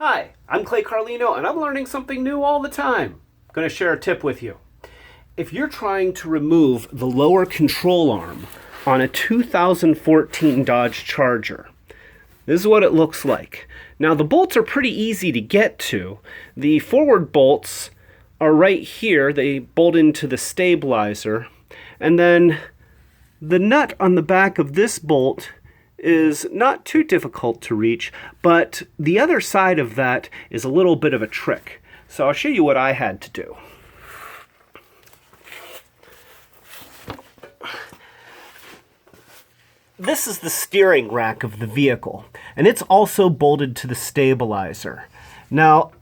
Hi, I'm Clay Carlino and I'm learning something new all the time. I'm going to share a tip with you. If you're trying to remove the lower control arm on a 2014 Dodge Charger, this is what it looks like. Now the bolts are pretty easy to get to. The forward bolts are right here. They bolt into the stabilizer. And then the nut on the back of this bolt is not too difficult to reach, but the other side of that is a little bit of a trick. So I'll show you what I had to do. This is the steering rack of the vehicle, and it's also bolted to the stabilizer. Now,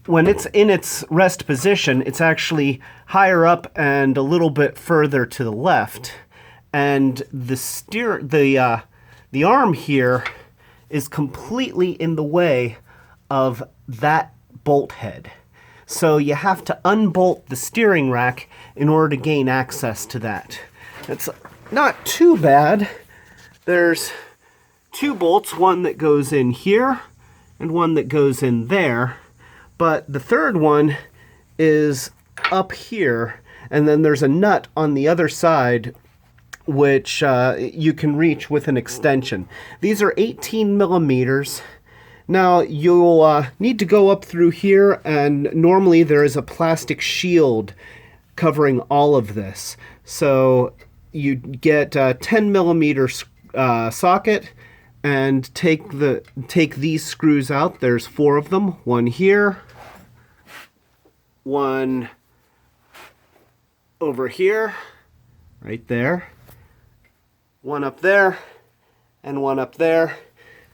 when it's in its rest position, it's actually higher up and a little bit further to the left, and the arm here is completely in the way of that bolt head. So you have to unbolt the steering rack in order to gain access to that. It's not too bad. There's two bolts, one that goes in here and one that goes in there. But the third one is up here, and then there's a nut on the other side which you can reach with an extension. These are 18 millimeters. Now you'll need to go up through here, and normally there is a plastic shield covering all of this. So you get a 10 millimeter socket and take these screws out. There's 4 of them. One here, one over here, right there, one up there, and one up there.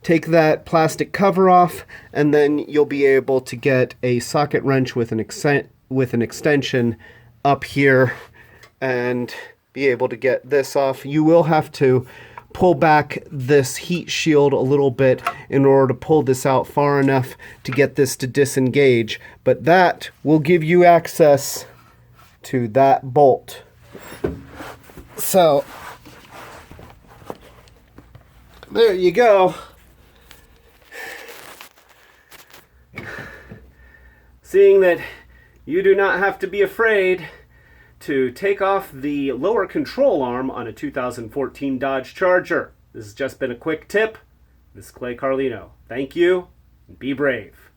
Take that plastic cover off, and then you'll be able to get a socket wrench with an extension up here and be able to get this off. You will have to pull back this heat shield a little bit in order to pull this out far enough to get this to disengage, but that will give you access to that bolt. So there you go. Seeing that you do not have to be afraid to take off the lower control arm on a 2014 Dodge Charger. This has just been a quick tip. This is Clay Carlino. Thank you, and be brave.